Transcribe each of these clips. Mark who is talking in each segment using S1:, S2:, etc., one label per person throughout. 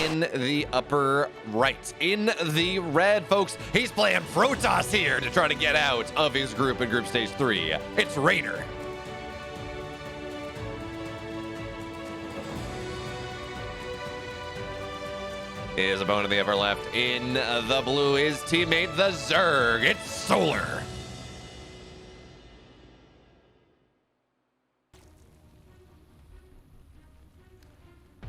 S1: in the upper right. In the red, folks, he's playing Protoss here to try to get out of his group in Group Stage 3. It's Reynor. His opponent in the upper left. In the blue, his teammate, the Zerg. It's Solar.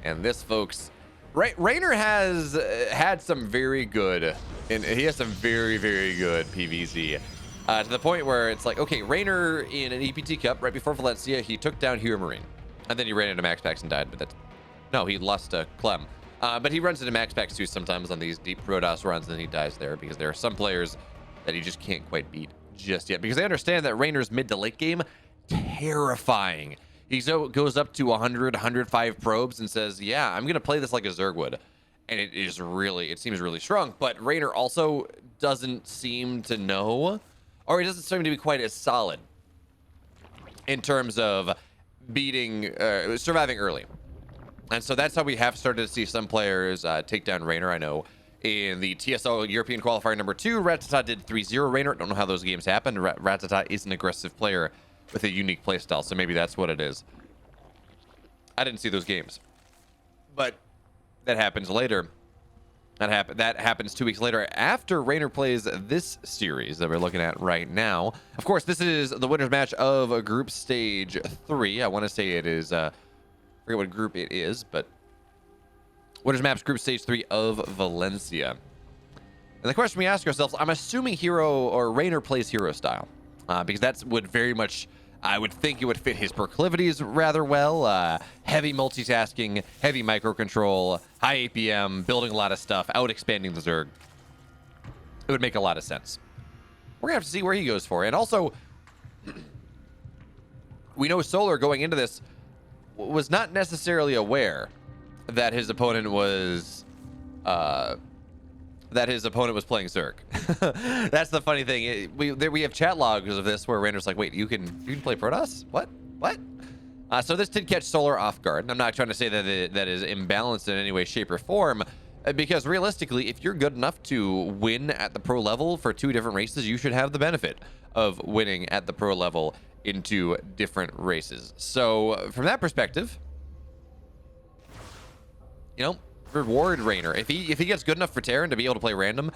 S1: And this, folks, Reynor has had some very good, and he has some very, very good PvZ. To the point where it's like, okay, Reynor in an EPT Cup right before Valencia, he took down Hero Marine. And then he ran into Max Packs and died, but that's... No, he lost to Clem. But he runs into Max Packs too sometimes on these deep Protoss runs, and he dies there because there are some players that he just can't quite beat just yet. Because they understand that Reynor's mid to late game, terrifying. He goes up to 100, 105 probes and says, yeah, I'm going to play this like a Zerg would. And it seems really strong. But Reynor also doesn't seem to know, or he doesn't seem to be quite as solid in terms of beating, surviving early. And so that's how we have started to see some players take down Reynor. I know in the TSL European Qualifier number 2, Ratata did 3-0 Reynor. Don't know how those games happened. Ratata is an aggressive player with a unique playstyle, so maybe that's what it is. I didn't see those games, but that happens later. That happens 2 weeks later after Reynor plays this series that we're looking at right now. Of course, this is the winner's match of Group Stage 3. I want to say it is, I forget what group it is, but winner's match Group Stage 3 of Valencia. And the question we ask ourselves, I'm assuming Reynor plays hero style, because that would very much, I would think it would fit his proclivities rather well. Heavy multitasking, heavy microcontrol, high APM, building a lot of stuff, out expanding the Zerg. It would make a lot of sense. We're gonna have to see where he goes for. And also, we know Solar going into this was not necessarily aware that his opponent was playing Zerg. That's the funny thing. We have chat logs of this where Reynor's like, wait, you can play Protoss? What? So this did catch Solar off guard. I'm not trying to say that that is imbalanced in any way, shape, or form, because realistically, if you're good enough to win at the pro level for 2 different races, you should have the benefit of winning at the pro level in 2 different races. So from that perspective, you know, reward Reynor. If he gets good enough for Terran to be able to play random,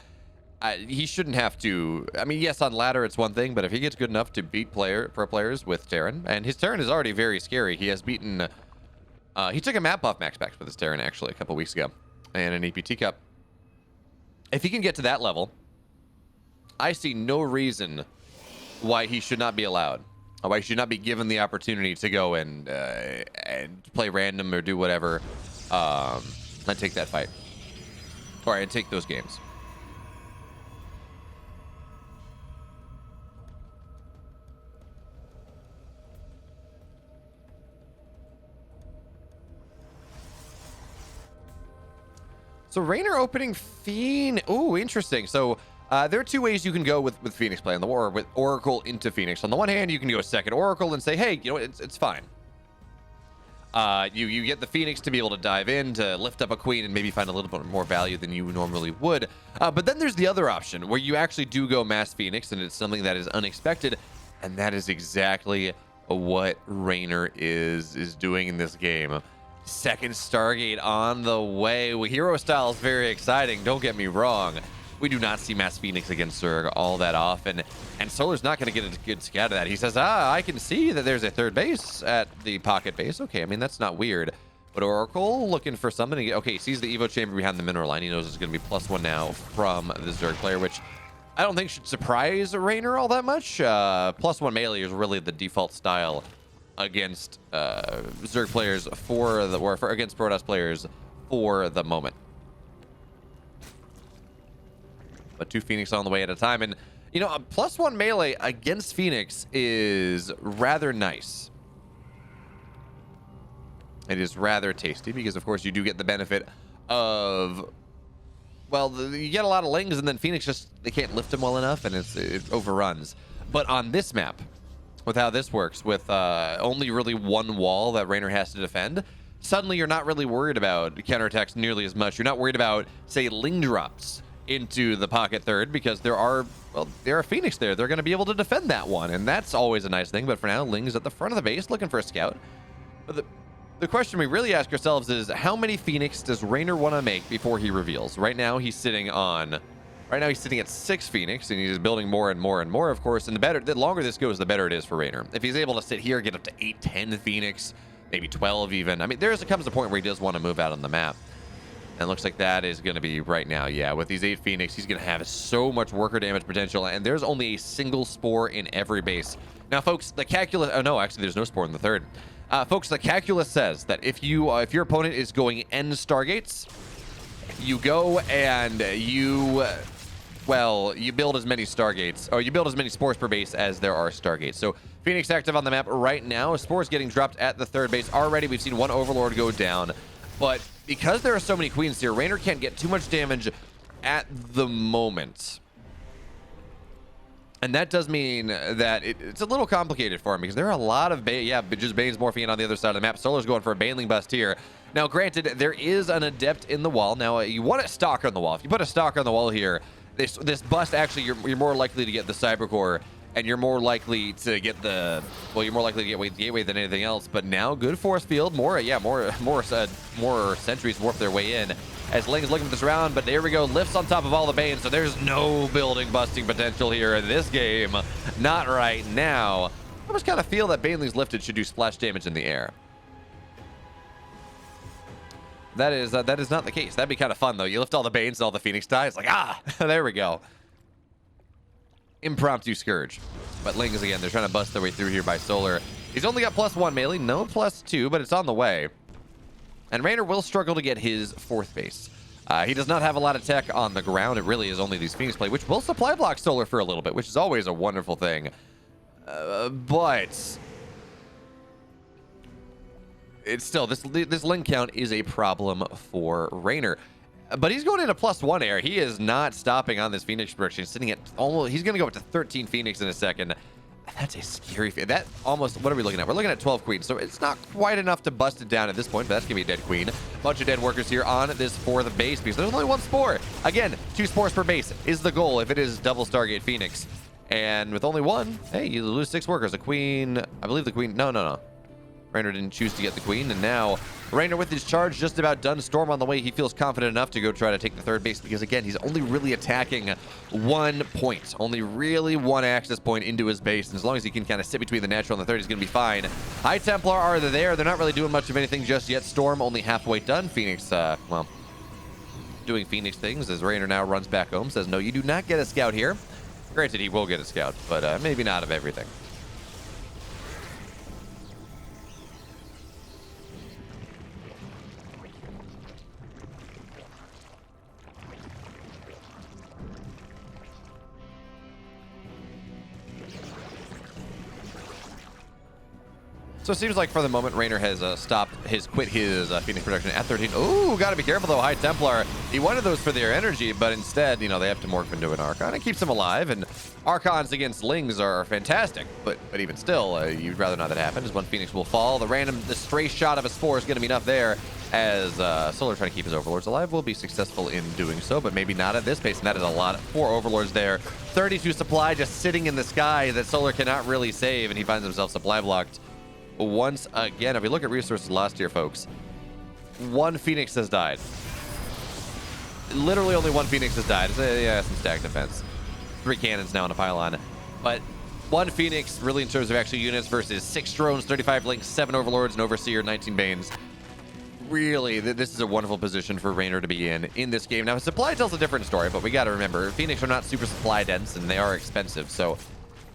S1: he shouldn't have to. I mean, yes, on ladder it's one thing, but if he gets good enough to beat pro players with Terran, and his Terran is already very scary. He has beaten. He took a map off Max Packs with his Terran actually a couple weeks ago, in an EPT Cup. If he can get to that level, I see no reason why he should not be allowed. Why he should not be given the opportunity to go and play random or do whatever. And take that fight. Or and take those games. So Reynor opening Phoenix. Ooh, interesting. So there are 2 ways you can go with Phoenix play on the war, with Oracle into Phoenix. On the one hand, you can go second Oracle and say, hey, you know, it's fine. You get the Phoenix to be able to dive in, to lift up a queen and maybe find a little bit more value than you normally would. But then there's the other option where you actually do go mass Phoenix, and it's something that is unexpected. And that is exactly what Reynor is doing in this game. Second Stargate on the way. Well, hero style is very exciting. Don't get me wrong. We do not see mass Phoenix against Zerg all that often, and Solar's not going to get a good scat of that. He says, I can see that there's a 3rd base at the pocket base. Okay, I mean, that's not weird. But Oracle looking for something. Okay, he sees the Evo chamber behind the mineral line. He knows it's going to be +1 now from the Zerg player, which I don't think should surprise Reynor all that much. +1 melee is really the default style against Zerg players against Protoss players for the moment. But 2 Phoenix on the way at a time. And, you know, a +1 melee against Phoenix is rather nice. It is rather tasty because, of course, you do get the benefit of, well, you get a lot of lings, and then Phoenix just, they can't lift them well enough, and it overruns. But on this map, with how this works, with only really 1 wall that Reynor has to defend, suddenly you're not really worried about counterattacks nearly as much. You're not worried about, say, Ling drops into the pocket third, because there are Phoenix there. They're going to be able to defend that one, and that's always a nice thing. But for now, Ling's at the front of the base looking for a scout. But the question we really ask ourselves is, how many Phoenix does Reynor want to make before he reveals? Right now he's sitting at 6 Phoenix, and he's building more and more and more, of course. And the longer this goes, the better it is for Reynor. If he's able to sit here, get up to 8, 10 Phoenix, maybe 12 even. I mean, comes a point where he does want to move out on the map. And looks like that is going to be right now. Yeah, with these 8 Phoenix, he's going to have so much worker damage potential. And there's only a single spore in every base. Now, folks, the calculus... Oh, no, actually, there's no spore in the third. Folks, the calculus says that if your opponent is going N Stargates, you go and you build as many Stargates, or you build as many spores per base as there are Stargates. So Phoenix active on the map right now. Spores getting dropped at the third base. Already we've seen one Overlord go down. But because there are so many Queens here, Reynor can't get too much damage at the moment. And that does mean that it's a little complicated for him, because there are a lot of just Bane's morphing on the other side of the map. Solar's going for a Baneling bust here. Now, granted, there is an Adept in the wall. Now, you want a Stalker on the wall. If you put a Stalker on the wall here, this bust, actually, you're more likely to get the Cybercore, and you're more likely to get you're more likely to get Gateway than anything else. But now, good force field, more sentries warp their way in as Ling's looking for this round. But there we go, lifts on top of all the Banes, so there's no building busting potential here in this game. Not right now. I almost kind of feel that Baneling's lifted should do splash damage in the air. That is not the case. That'd be kind of fun, though. You lift all the Banes and all the Phoenix die. It's like, there we go. Impromptu Scourge. But Lings, again, they're trying to bust their way through here by Solar. He's only got +1 melee, no +2, but it's on the way. And Reynor will struggle to get his 4th base. He does not have a lot of tech on the ground. It really is only these Phoenix play, which will supply block Solar for a little bit, which is always a wonderful thing. But it's still, this Ling count is a problem for Reynor. But he's going into +1 air. He is not stopping on this Phoenix production. Sitting at almost, he's going to go up to 13 Phoenix in a second. That's a scary, that almost, what are we looking at? We're looking at 12 Queens, so it's not quite enough to bust it down at this point, but that's going to be a dead Queen. Bunch of dead workers here on this 4th base, because there's only 1 spore. Again, 2 spores per base is the goal if it is double Stargate Phoenix. And with only 1, hey, you lose 6 workers. A Queen, I believe the Queen, no. Reynor didn't choose to get the Queen, and now Reynor with his charge just about done. Storm on the way. He feels confident enough to go try to take the 3rd base, because again, he's only really attacking 1 point, only really 1 access point into his base, and as long as he can kind of sit between the natural and the 3rd, he's going to be fine. High Templar are there. They're not really doing much of anything just yet. Storm only halfway done. Phoenix, doing Phoenix things as Reynor now runs back home, says, no, you do not get a scout here. Granted, he will get a scout, but maybe not of everything. So it seems like for the moment, Reynor has quit his Phoenix production at 13. Ooh, gotta be careful though, High Templar. He wanted those for their energy, but instead, they have to morph into an Archon. It keeps him alive, and Archons against Lings are fantastic, but even still, you'd rather not that happen, as 1 Phoenix will fall. The stray shot of a Spore is gonna be enough there, as Solar trying to keep his Overlords alive will be successful in doing so, but maybe not at this pace, and that is a lot. 4 Overlords there. 32 supply just sitting in the sky that Solar cannot really save, and he finds himself supply blocked once again. If we look at resources lost here, folks, 1 Phoenix has died. Literally only 1 Phoenix has died. Yeah, some stack defense. 3 cannons now on a pylon. But 1 Phoenix, really, in terms of actual units, versus 6 drones, 35 links, 7 Overlords, an Overseer, 19 Banes. Really, this is a wonderful position for Reynor to be in this game. Now, supply tells a different story, but we got to remember, Phoenix are not super supply dense, and they are expensive, so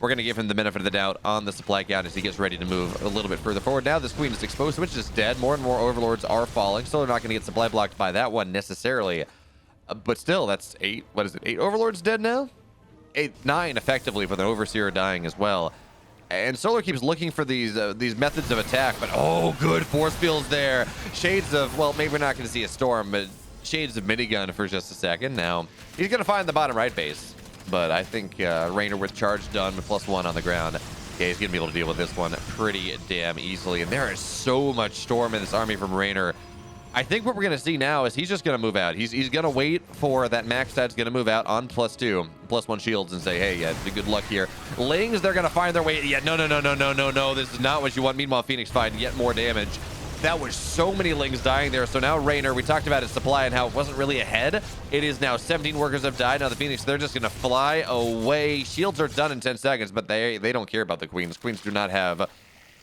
S1: we're going to give him the benefit of the doubt on the supply count as he gets ready to move a little bit further forward. Now this Queen is exposed, which is dead. More and more Overlords are falling. Still, they're not going to get supply blocked by that one necessarily. But still, that's 8. What is it? 8 Overlords dead now? 9 effectively, with an Overseer dying as well. And Solar keeps looking for these methods of attack, but oh, good force fields there. Shades of, well, maybe we're not going to see a Storm, but shades of minigun for just a second. Now, he's going to find the bottom right base. But I think Reynor with charge done with +1 on the ground Yeah, he's going to be able to deal with this one pretty damn easily. And there is so much storm in this army from Reynor. I think what we're going to see now is he's just going to move out. He's going to wait for that max stats going to move out on +2, +1 shields and say, hey, yeah, good luck here. Lings, they're going to find their way. Yeah, no. This is not what you want. Meanwhile, Phoenix find yet more damage. That was so many Lings dying there. So now Reynor, we talked about his supply and how it wasn't really ahead. It is now 17 workers have died. Now the Phoenix, they're just going to fly away. Shields are done in 10 seconds, but they don't care about the Queens. Queens do not have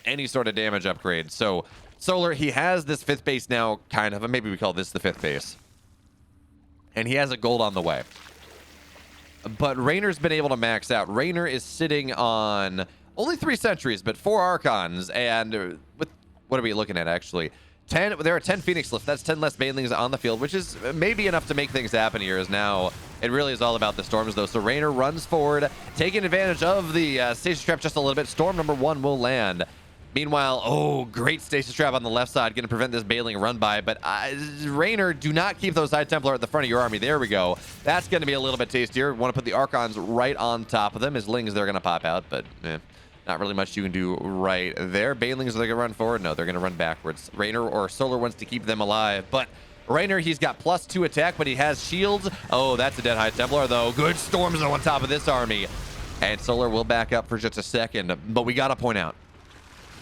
S1: any sort of damage upgrade. So Solar, he has this 5th base now, kind of. Maybe we call this the 5th base. And he has a gold on the way. But Reynor's been able to max out. Reynor is sitting on only 3 sentries, but 4 Archons. And with what are we looking at, actually? 10. There are 10 Phoenix left. That's 10 less Banelings on the field, which is maybe enough to make things happen here, as now it really is all about the storms, though. So Reynor runs forward, taking advantage of the stasis trap just a little bit. Storm number 1 will land. Meanwhile, oh, great stasis trap on the left side, going to prevent this Baneling run by. But Reynor, do not keep those High Templar at the front of your army. There we go. That's going to be a little bit tastier. Want to put the Archons right on top of them. His Lings, they're going to pop out, but not really much you can do right there. Banelings, are they going to run forward? No, they're going to run backwards. Reynor or Solar wants to keep them alive, but Reynor, he's got +2 attack, but he has shields. Oh, that's a dead High Templar, though. Good storms on top of this army. And Solar will back up for just a second, but we got to point out,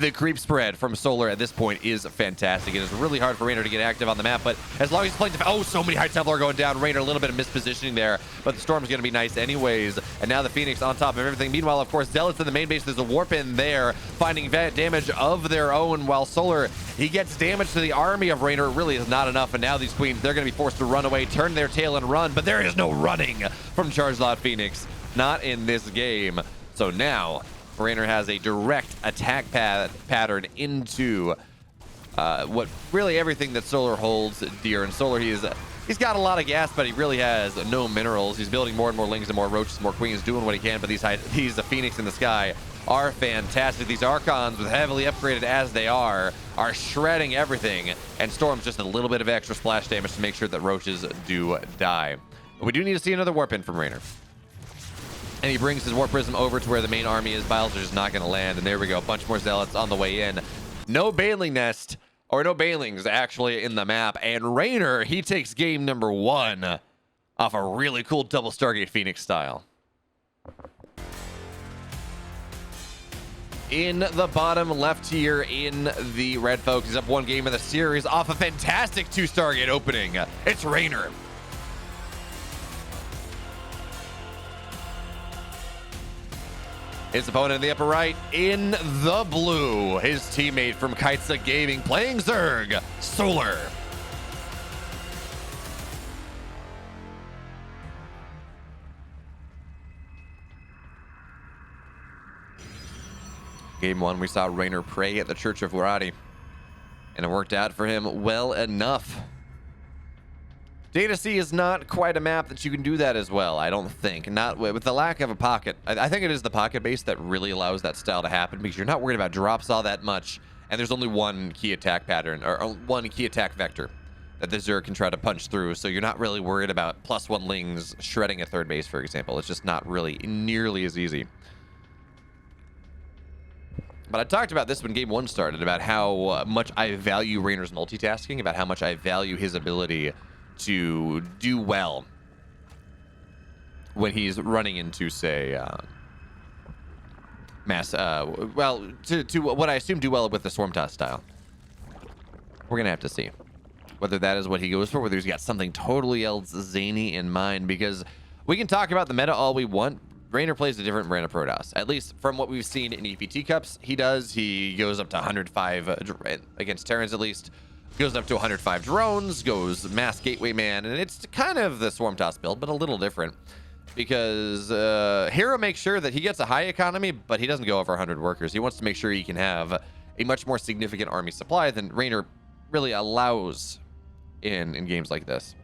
S1: the creep spread from Solar at this point is fantastic. It is really hard for Reynor to get active on the map, but as long as he's playing... Oh, so many High Templar are going down. Reynor, a little bit of mispositioning there, but the Storm's going to be nice anyways. And now the Phoenix on top of everything. Meanwhile, of course, Zealots in the main base. There's a warp in there, finding damage of their own, while Solar, he gets damage to the army of Reynor. It really is not enough, and now these Queens, they're going to be forced to run away, turn their tail and run, but there is no running from Charged Lot Phoenix. Not in this game. So now Reynor has a direct attack pattern into what really everything that Solar holds dear. And Solar, he's got a lot of gas, but he really has no minerals. He's building more and more Lings and more Roaches, more Queens, doing what he can. But these Phoenix in the sky are fantastic. These Archons, with heavily upgraded as they are shredding everything. And Storm's just a little bit of extra splash damage to make sure that Roaches do die. But we do need to see another warp in from Reynor. And he brings his Warp Prism over to where the main army is. Biles are just not going to land. And there we go. A bunch more Zealots on the way in. No Baneling nest, or no Banelings actually in the map. And Reynor, he takes game number 1 off a really cool double Stargate Phoenix style. In the bottom left here in the red, folks, he's up 1 game in the series off a fantastic 2 Stargate opening. It's Reynor. His opponent in the upper right, in the blue, his teammate from Kaitsa Gaming, playing Zerg, Solar. Game 1, we saw Reynor pray at the Church of Wurati, and it worked out for him well enough. Data C is not quite a map that you can do that as well, I don't think. Not with the lack of a pocket. I think it is the pocket base that really allows that style to happen, because you're not worried about drops all that much, and there's only 1 key attack pattern, or 1 key attack vector that the Zerg can try to punch through, so you're not really worried about +1 Lings shredding a 3rd base, for example. It's just not really nearly as easy. But I talked about this when game 1 started, about how much I value Reynor's multitasking, about how much I value his ability to do well when he's running into, say, to what I assume do well with the Swarm Toss style. We're gonna have to see whether that is what he goes for, whether he's got something totally else zany in mind, because we can talk about the meta all we want. Reynor plays a different brand of Protoss, at least from what we've seen in EPT Cups. He goes up to 105 against Terrans, at least. Goes up to 105 drones, goes Mass Gateway Man, and it's kind of the Swarm Toss build, but a little different. Because Hero makes sure that he gets a high economy, but he doesn't go over 100 workers. He wants to make sure he can have a much more significant army supply than Reynor really allows in games like this.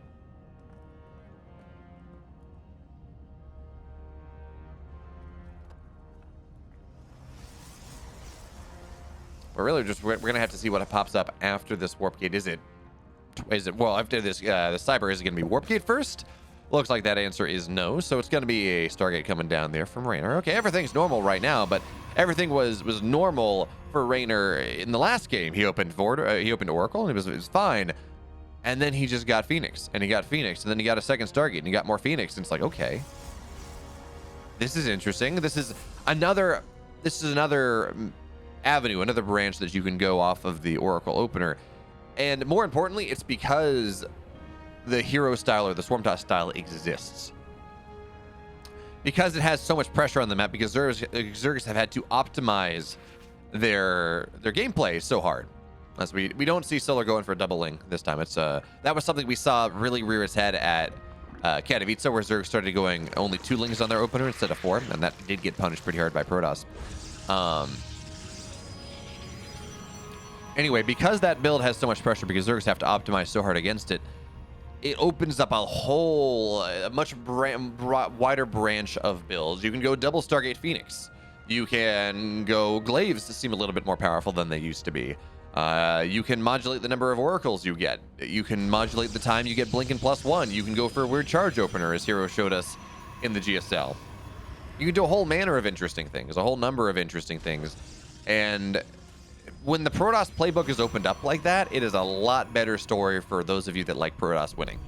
S1: But really, just we're gonna have to see what pops up after this warp gate. Is it well, after this the cyber, is it gonna be warp gate first, Looks like that answer is no, so it's going to be a Stargate coming down there from Reynor. Okay, everything's normal right now, but everything was normal for Reynor in the last game. He opened Oracle, and it was fine. And then he just got Phoenix, and he got Phoenix, and then he got a second Stargate, and he got more Phoenix, and it's like, okay, this is interesting. This is another avenue, another branch that you can go off of the Oracle opener. And more importantly, it's because the hero style or the Swarm Toss style exists. Because it has so much pressure on the map, because Zergs have had to optimize their gameplay so hard. As we don't see Solar going for a double ling this time. It's that was something we saw really rear its head at Katowice, where Zerg started going only 2 lings on their opener instead of 4, and that did get punished pretty hard by Protoss. Anyway, because that build has so much pressure, because Zergs have to optimize so hard against it, it opens up a much wider branch of builds. You can go double Stargate Phoenix. You can go Glaives to seem a little bit more powerful than they used to be. You can modulate the number of oracles you get. You can modulate the time you get Blinking +1. You can go for a weird charge opener, as Hero showed us in the GSL. You can do a whole manner of interesting things, a whole number of interesting things. And when the Protoss playbook is opened up like that, it is a lot better story for those of you that like Protoss winning.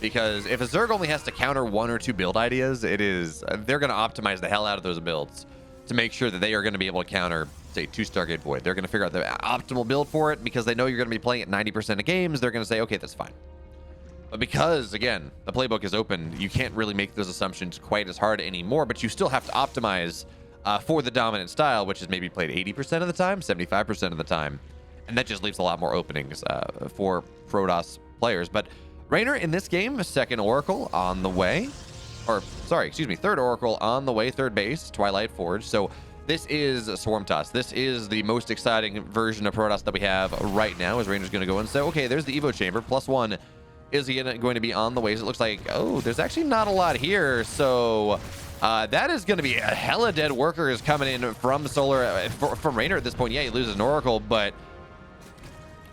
S1: Because if a Zerg only has to counter 1 or 2 build ideas, they're going to optimize the hell out of those builds to make sure that they are going to be able to counter, say, 2 Stargate Void. They're going to figure out the optimal build for it because they know you're going to be playing at 90% of games. They're going to say, okay, that's fine. But because, again, the playbook is open, you can't really make those assumptions quite as hard anymore, but you still have to optimize for the dominant style, which is maybe played 80% of the time, 75% of the time. And that just leaves a lot more openings for Protoss players. But Reynor in this game, second Oracle on the way. Or, sorry, excuse me, third Oracle on the way, third base, Twilight Forge. So this is Swarm Toss. This is the most exciting version of Protoss that we have right now, as Reynor's going to go and say, okay, there's the Evo Chamber, +1 is going to be on the way. So it looks like, oh, there's actually not a lot here. So that is going to be a hella dead workers coming in from Solar, from Reynor at this point. Yeah, he loses an Oracle, but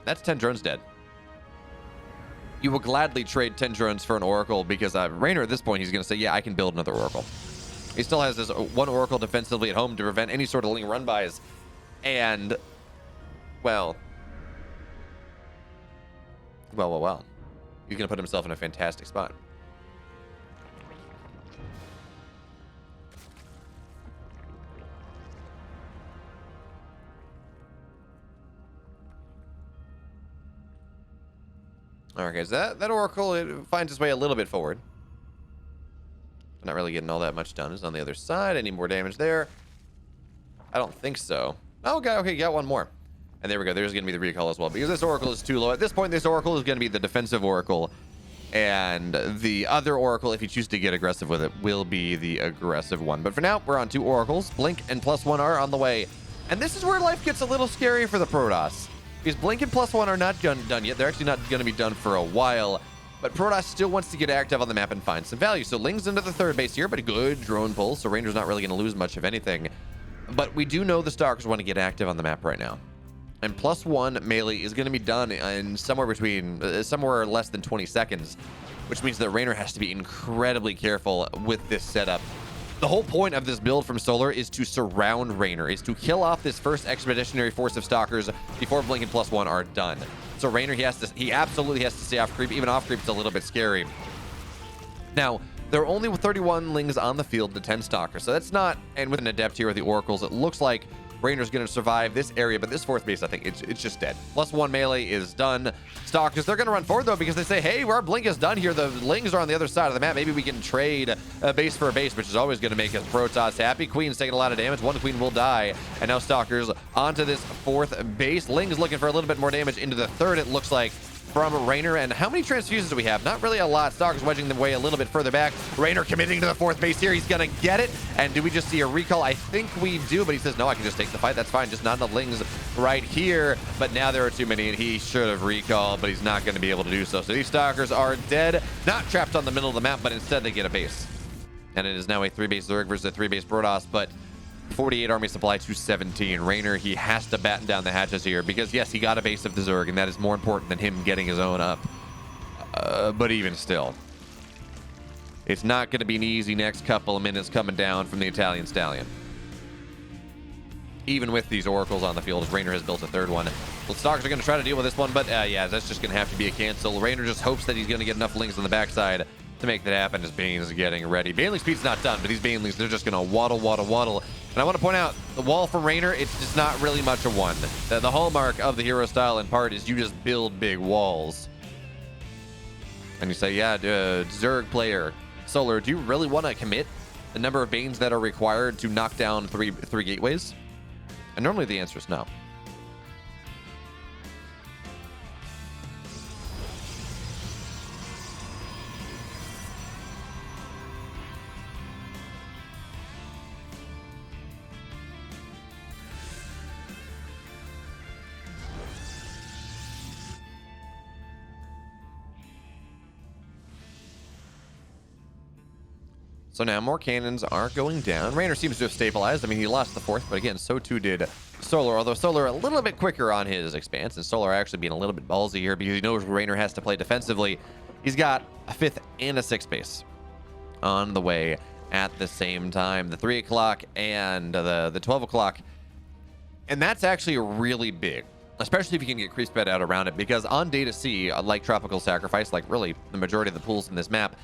S1: that's 10 drones dead. You will gladly trade 10 drones for an Oracle because Reynor at this point, he's going to say, yeah, I can build another Oracle. He still has this 1 Oracle defensively at home to prevent any sort of ling run-bys. And, well. He's going to put himself in a fantastic spot. All right, guys, that Oracle, it finds its way a little bit forward. Not really getting all that much done. It's on the other side. Any more damage there? I don't think so. Oh, okay, got one more. And there we go. There's going to be the recall as well, because this Oracle is too low. At this point, this Oracle is going to be the defensive Oracle. And the other Oracle, if you choose to get aggressive with it, will be the aggressive one. But for now, we're on 2 Oracles. Blink and +1 are on the way. And this is where life gets a little scary for the Protoss. Because Blink and +1 are not done yet. They're actually not going to be done for a while. But Protoss still wants to get active on the map and find some value. So Ling's into the third base here, but a good drone pull. So Reynor's not really going to lose much of anything. But we do know the Stalkers want to get active on the map right now. And +1 melee is going to be done in somewhere less than 20 seconds. Which means that Reynor has to be incredibly careful with this setup. The whole point of this build from Solar is to surround Reynor, is to kill off this first expeditionary force of Stalkers before Blink and +1 are done. So Reynor, he absolutely has to stay off creep. Even off creep is a little bit scary. Now, there are only 31 Lings on the field to 10 Stalkers, so that's not, and with an Adept here of the Oracles, it looks like Reynor's going to survive this area, but this fourth base, I think, it's just dead. +1 melee is done. Stalkers, they're going to run forward, though, because they say, hey, our blink is done here. The Lings are on the other side of the map. Maybe we can trade a base for a base, which is always going to make us Protoss happy. Queen's taking a lot of damage. 1 Queen will die. And now Stalkers onto this 4th base. Ling's looking for a little bit more damage into the 3rd, it looks like, from Reynor. And how many transfusions do we have? Not really a lot. Stalkers wedging them way a little bit further back. Reynor committing to the 4th base here. He's going to get it. And do we just see a recall? I think we do, but he says, no, I can just take the fight. That's fine. Just not enough Lings right here. But now there are too many, and he should have recalled, but he's not going to be able to do so. So these Stalkers are dead. Not trapped on the middle of the map, but instead they get a base. And it is now a 3-base Zerg versus a 3-base Protoss, but 48 army supply to 17. Reynor, he has to batten down the hatches here because, yes, he got a base of the Zerg, and that is more important than him getting his own up. But even still. It's not going to be an easy next couple of minutes coming down from the Italian Stallion. Even with these oracles on the field, as Reynor has built a third one. The Stalkers are going to try to deal with this one, but yeah, that's just going to have to be a cancel. Reynor just hopes that he's going to get enough lings on the backside to make that happen as Bane is getting ready. Baneling speed's not done, but these Banelings, they're just going to waddle. And I want to point out, the wall from Reynor, it's just not really much of one. The hallmark of the hero style in part is you just build big walls. And you say, yeah, Zerg player, Solar, do you really want to commit the number of Banes that are required to knock down three gateways? And normally the answer is no. So now more cannons are going down. Reynor seems to have stabilized. I mean, he lost the fourth, but again, so too did Solar. Although Solar a little bit quicker on his expanse, and Solar actually being a little bit ballsy here because he knows Reynor has to play defensively. He's got a 5th and a 6th base on the way at the same time. The 3 o'clock and the 12 o'clock. And that's actually really big, especially if you can get creep spread out around it, because on Data C, like Tropical Sacrifice, like really the majority of the pools in this map,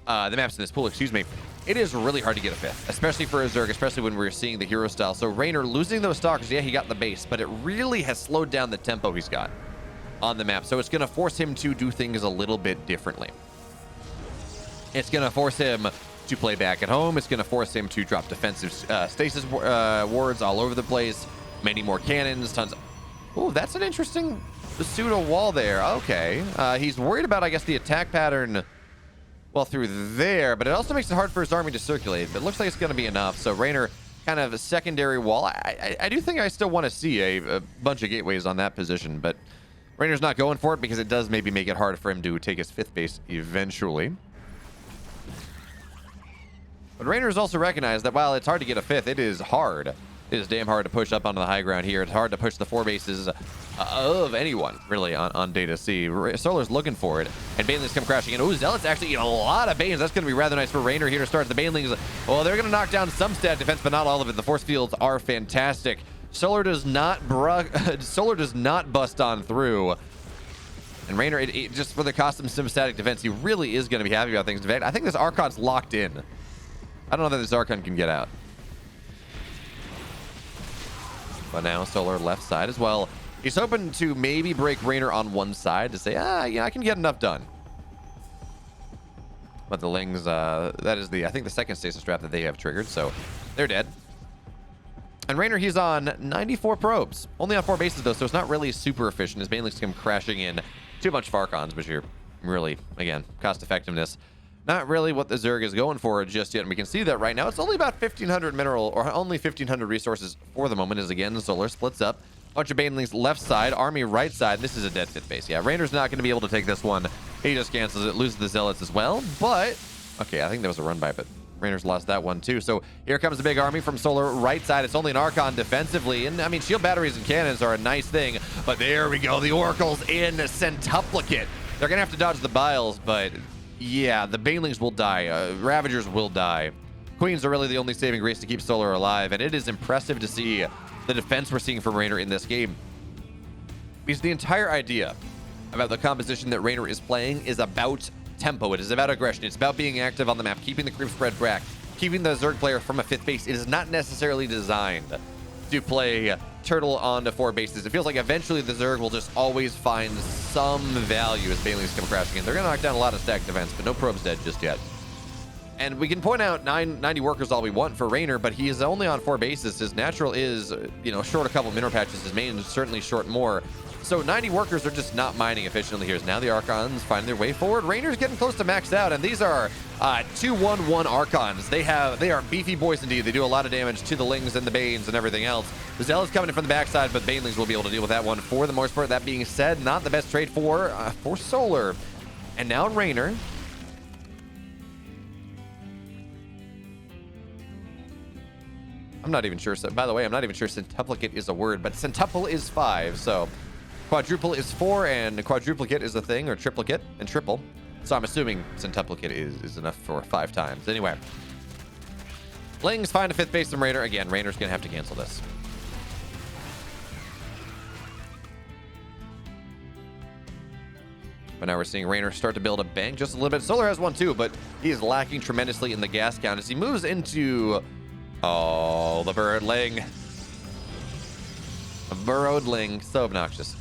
S1: the maps in this pool, excuse me, it is really hard to get a 5th, especially for a Zerg, especially when we're seeing the hero style. So Reynor losing those Stalkers, yeah, he got the base, but it really has slowed down the tempo he's got on the map. So it's going to force him to do things a little bit differently. It's going to force him to play back at home. It's going to force him to drop defensive stasis wards all over the place. Many more cannons, tons of... Oh, that's an interesting pseudo wall there. Okay. He's worried about, I guess, the attack pattern... well, through there, but it also makes it hard for his army to circulate. But it looks like it's going to be enough. So Reynor, kind of a secondary wall. I do think I still want to see a bunch of gateways on that position, but Reynor's not going for it because it does maybe make it hard for him to take his 5th base eventually. But Reynor's also recognized that while it's hard to get a 5th, it is hard. It is damn hard to push up onto the high ground here. It's hard to push the 4 bases of anyone, really, on Data C. Solar's looking for it, and Banelings come crashing in. Oh, Zealots actually eat a lot of Banes. That's going to be rather nice for Reynor here to start. The Banelings, well, they're going to knock down some stat defense, but not all of it. The force fields are fantastic. Solar does not bust on through. And Reynor, just for the custom sim static defense, he really is going to be happy about things. In fact, I think this Archon's locked in. I don't know that this Archon can get out. But now Solar left side as well. He's hoping to maybe break Reynor on one side to say, yeah, I can get enough done. But the Lings, that is I think the second stasis trap that they have triggered, so they're dead. And Reynor, he's on 94 probes. Only on 4 bases, though, so it's not really super efficient. His Banelings come crashing in. Too much Farcons, which are really, again, cost effectiveness. Not really what the Zerg is going for just yet, and we can see that right now. It's only about 1,500 mineral, or only 1,500 resources for the moment, as again, Solar splits up. Bunch of Banelings left side, army right side. This is a dead 5th base. Yeah, Reynor's not going to be able to take this one. He just cancels it, loses the Zealots as well, but... okay, I think that was a run by, but Reynor's lost that one too. So here comes the big army from Solar right side. It's only an Archon defensively, and I mean, shield batteries and cannons are a nice thing, but there we go. The Oracle's in centuplicate. They're going to have to dodge the Biles, but... yeah, the Banelings will die. Ravagers will die. Queens are really the only saving grace to keep Solar alive, and it is impressive to see the defense we're seeing from Reynor in this game. Because the entire idea about the composition that Reynor is playing is about tempo. It is about aggression. It's about being active on the map, keeping the creep spread back, keeping the Zerg player from a 5th base. It is not necessarily designed to play turtle onto 4 bases. It feels like eventually the Zerg will just always find some value as Banelings come crashing in. They're going to knock down a lot of stack defense, but no probes dead just yet. And we can point out 90 workers all we want for Reynor, but he is only on 4 bases. His natural is, short a couple mineral patches. His main is certainly short more. So 90 workers are just not mining efficiently here. Now the Archons find their way forward. Reynor's getting close to maxed out, and these are 2-1-1 Archons. They are beefy boys indeed. They do a lot of damage to the Lings and the Banes and everything else. The Zealot's coming in from the backside, but Banelings will be able to deal with that one for the most part. That being said, not the best trade for Solar. And now Reynor. I'm not even sure. So, by the way, I'm not even sure centuplicate is a word, but centuple is 5, so... quadruple is 4, and quadruplicate is a thing, or triplicate, and triple. So I'm assuming Centuplicate is enough for 5 times. Anyway. Lings find a 5th base from Reynor. Again, Reynor's going to have to cancel this. But now we're seeing Reynor start to build a bank just a little bit. Solar has one too, but he is lacking tremendously in the gas count as he moves into... Oh, the burrowed Ling. A burrowed Ling. So obnoxious.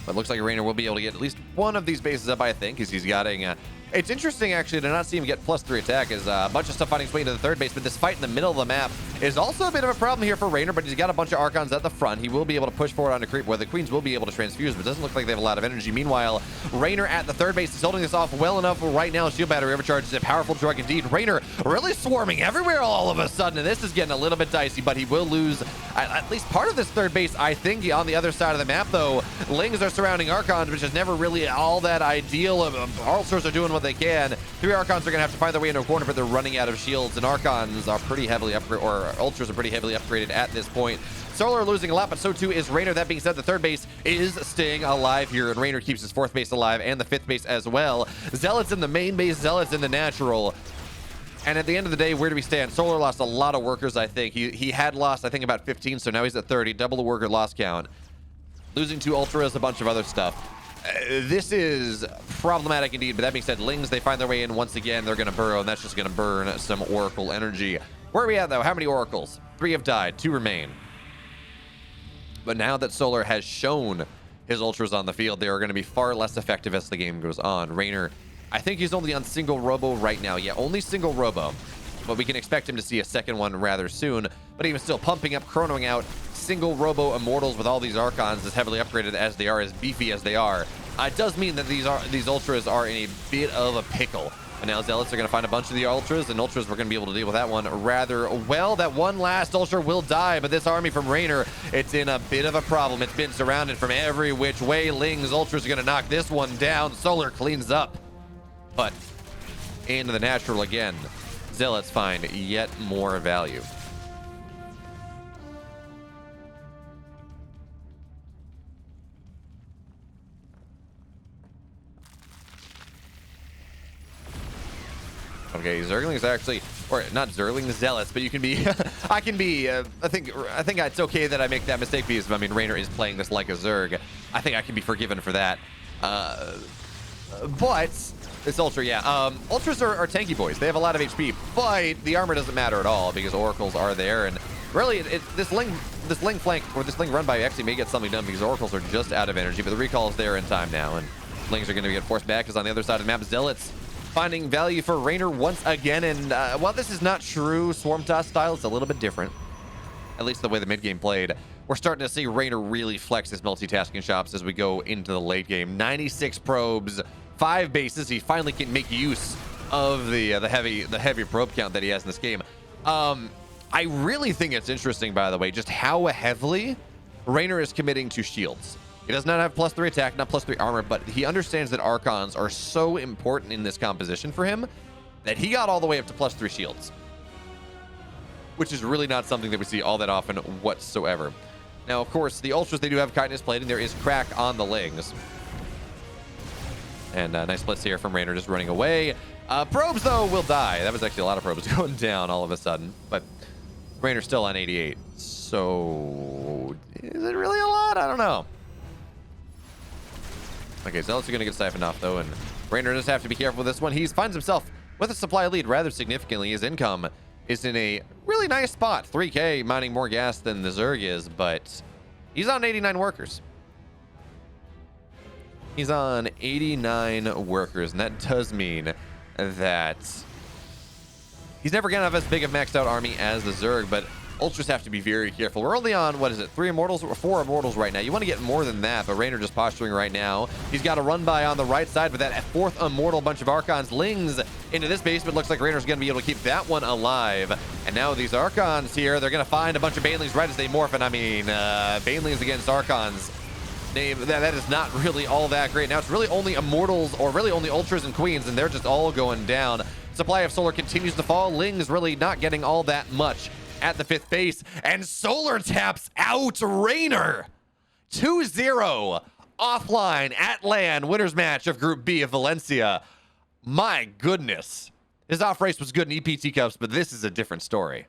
S1: But it looks like Reynor will be able to get at least one of these bases up, I think, because he's getting... it's interesting, actually, to not see him get +3 attack as a bunch of stuff finding its way into the 3rd base, but this fight in the middle of the map is also a bit of a problem here for Reynor, but he's got a bunch of Archons at the front. He will be able to push forward onto creep, where the Queens will be able to transfuse, but it doesn't look like they have a lot of energy. Meanwhile, Reynor at the 3rd base is holding this off well enough right now. Shield Battery overcharge is a powerful drug indeed. Reynor really swarming everywhere all of a sudden, and this is getting a little bit dicey, but he will lose at least part of this 3rd base, I think. On the other side of the map, though, Lings are surrounding Archons, which is never really all that ideal. Ultras are doing what they can. 3 Archons are going to have to find their way into a corner, but they're running out of shields, and Archons are pretty heavily upgraded, or Ultras are pretty heavily upgraded at this point. Solar are losing a lot, but so too is Reynor. That being said, the 3rd base is staying alive here, and Reynor keeps his 4th base alive and the 5th base as well. Zealots in the main base, Zealots in the natural. And at the end of the day, where do we stand? Solar lost a lot of workers, I think. He had lost, I think, about 15, so now he's at 30. Double the worker loss count. Losing 2 Ultras, a bunch of other stuff. This is problematic indeed, but that being said, Lings, they find their way in once again. They're going to burrow, and that's just going to burn some Oracle energy. Where are we at, though? How many Oracles? 3 have died. 2 remain. But now that Solar has shown his Ultras on the field, they are going to be far less effective as the game goes on. Reynor, I think he's only on single Robo right now. Yeah, only single Robo. But we can expect him to see a second one rather soon. But even still, pumping up, chronoing out single Robo Immortals with all these Archons as heavily upgraded as they are, as beefy as they are, it does mean that these Ultras are in a bit of a pickle. And now Zealots are going to find a bunch of the Ultras, and Ultras, we're going to be able to deal with that one rather well. That one last Ultra will die, but this army from Reynor, it's in a bit of a problem. It's been surrounded from every which way. Ling's Ultras are going to knock this one down. Solar cleans up. But into the natural again. Zealots find yet more value. Okay, Zerglings actually, or not Zerglings, Zealots, but you can be, I think it's okay that I make that mistake because, I mean, Reynor is playing this like a Zerg. I think I can be forgiven for that. But this Ultra, yeah. Ultras are tanky boys. They have a lot of HP, but the armor doesn't matter at all because Oracles are there. And really, this Ling flank, or this Ling run by actually may get something done because Oracles are just out of energy, but the recall is there in time now. And Lings are going to get forced back because on the other side of the map, Zealots finding value for Reynor once again. And while this is not true Swarm Toss style, it's a little bit different. At least the way the mid game played. We're starting to see Reynor really flex his multitasking chops as we go into the late game. 96 probes, 5 bases. He finally can make use of the heavy probe count that he has in this game. I really think it's interesting, by the way, just how heavily Reynor is committing to shields. He does not have +3 attack, not +3 armor, but he understands that Archons are so important in this composition for him that he got all the way up to +3 shields, which is really not something that we see all that often whatsoever. Now, of course, the Ultras, they do have Kindness plating. There is crack on the Lings. And nice splits here from Reynor just running away. Probes, though, will die. That was actually a lot of probes going down all of a sudden. But Reynor's still on 88. So, is it really a lot? I don't know. Okay, Zealots are going to get siphoned off, though. And Reynor does have to be careful with this one. He finds himself with a supply lead rather significantly. His income is in a really nice spot. 3K, mining more gas than the Zerg is, but he's on 89 workers. He's on 89 workers, and that does mean that he's never going to have as big of maxed out army as the Zerg, but Ultras have to be very careful. We're only on, what is it, 3 Immortals or 4 Immortals right now. You want to get more than that, but Reynor just posturing right now. He's got a run by on the right side with that 4th Immortal, bunch of Archons. Lings into this base, but looks like Reynor's going to be able to keep that one alive. And now these Archons here, they're going to find a bunch of Banelings right as they morph. And I mean, Banelings against Archons. That is not really all that great. Now it's really only Immortals, or really only Ultras and Queens, and they're just all going down. Supply of Solar continues to fall. Ling's really not getting all that much at the 5th base, and Solar taps out Reynor. 2-0 offline at LAN, winners match of Group B of Valencia. My goodness. His off race was good in EPT Cups, but this is a different story.